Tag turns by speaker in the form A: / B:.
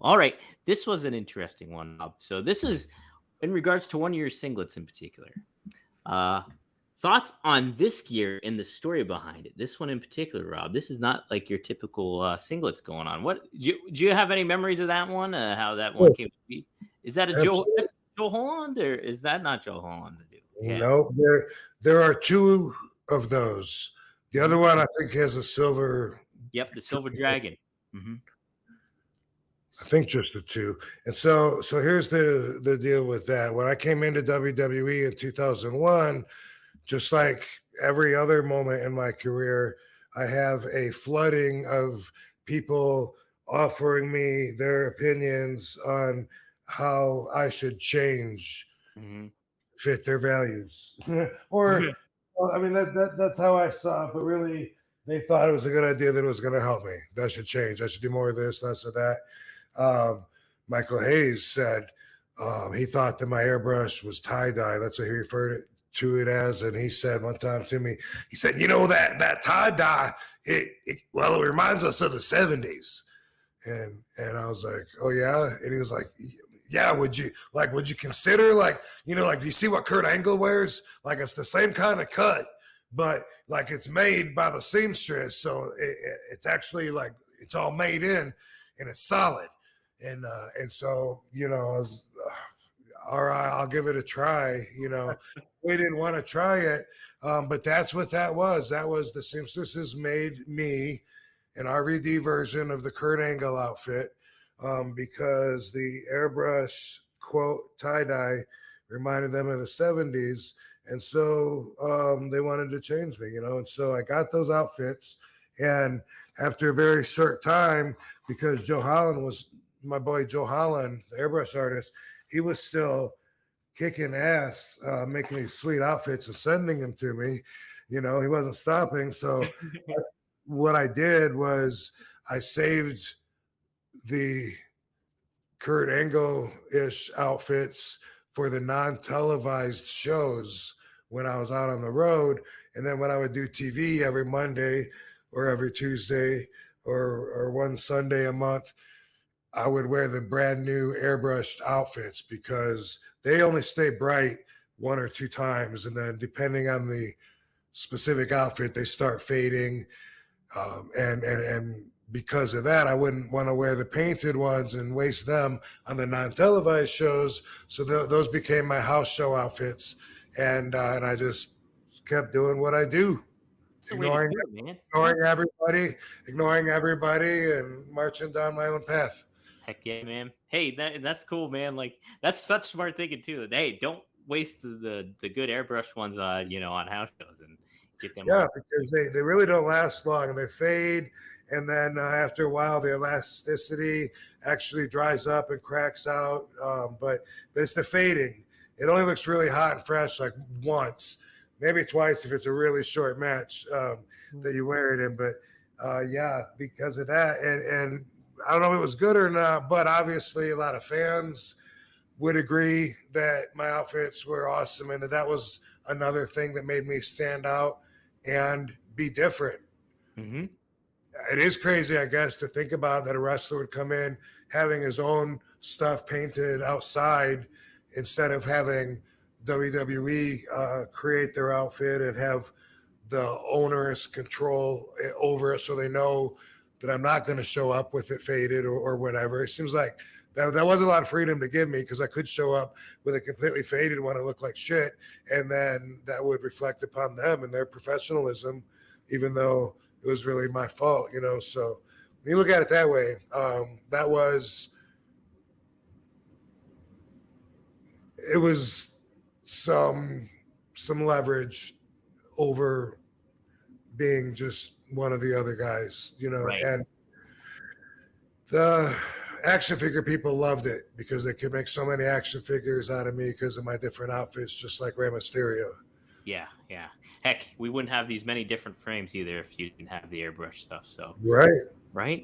A: All right. This was an interesting one, Rob. So this is in regards to one of your singlets in particular. Uh, thoughts on this gear and the story behind it? This one in particular, Rob. This is not like your typical singlets going on. What do you have any memories of that one? How that one came to be? Is that a Joe?
B: Absolutely.
A: That's Joe Holland, or is that not Joe Holland to do? Yeah.
B: No, there are two of those. The other
A: Mhm.
B: one I think has a silver.
A: Yep, the Silver Dragon. Hmm.
B: I think just the two. And so here's the deal with that. When I came into WWE in 2001, just like every other moment in my career, I have a flooding of people offering me their opinions on how I should change,
A: Hmm.
B: fit their values. Or well, I mean that's how I saw it, but really they thought it was a good idea that it was going to help me. That should change. I should do more of this, less of that. Um, Michael Hayes said he thought that my airbrush was tie dye. That's what he referred to it as. And he said one time to me, he said, "You know that tie dye, it reminds us of the '70s." And I was like, "Oh yeah," and he was like, "Yeah, would you consider like do you see what Kurt Angle wears? Like it's the same kind of cut, but like it's made by the seamstress, so it's actually like it's all made in and it's solid." And so I was all right, I'll give it a try. We didn't want to try it, but that's what that was. That was the seamstresses made me an RVD version of the Kurt Angle outfit because the airbrush quote tie dye reminded them of the '70s, and so they wanted to change me, and so I got those outfits, and after a very short time, because Joe Holland was my boy Joe Holland, the airbrush artist, he was still kicking ass, making these sweet outfits and sending them to me. He wasn't stopping. So what I did was I saved the Kurt Angle-ish outfits for the non-televised shows when I was out on the road. And then when I would do TV every Monday or every Tuesday or one Sunday a month, I would wear the brand new airbrushed outfits because they only stay bright one or two times. And then depending on the specific outfit, they start fading. And because of that, I wouldn't want to wear the painted ones and waste them on the non-televised shows. So those became my house show outfits. And I just kept doing what I do.
A: It's the way to do it, man.
B: Ignoring everybody and marching down my own path.
A: Heck yeah, man. Hey, that's cool, man. Like that's such smart thinking too. Hey, don't waste the good airbrush ones on house shows and get them
B: Yeah,
A: all.
B: because they really don't last long and they fade. And then after a while, the elasticity actually dries up and cracks out. But it's the fading. It only looks really hot and fresh like once, maybe twice if it's a really short match that you wear it in. But yeah, because of that. And I don't know if it was good or not, but obviously a lot of fans would agree that my outfits were awesome and that was another thing that made me stand out and be different.
A: Mm-hmm.
B: It is crazy, I guess, to think about that a wrestler would come in having his own stuff painted outside instead of having WWE create their outfit and have the onerous control over it so they know that I'm not going to show up with it faded or whatever. It seems like that was a lot of freedom to give me because I could show up with a completely faded one and look like shit. And then that would reflect upon them and their professionalism, even though it was really my fault, So when you look at it that way, it was some leverage over being just one of the other guys,
A: Right.
B: and the action figure people loved it because they could make so many action figures out of me because of my different outfits, just like Rey Mysterio.
A: Yeah, yeah. Heck, we wouldn't have these many different frames either if you didn't have the airbrush stuff. So,
B: Right.
A: right?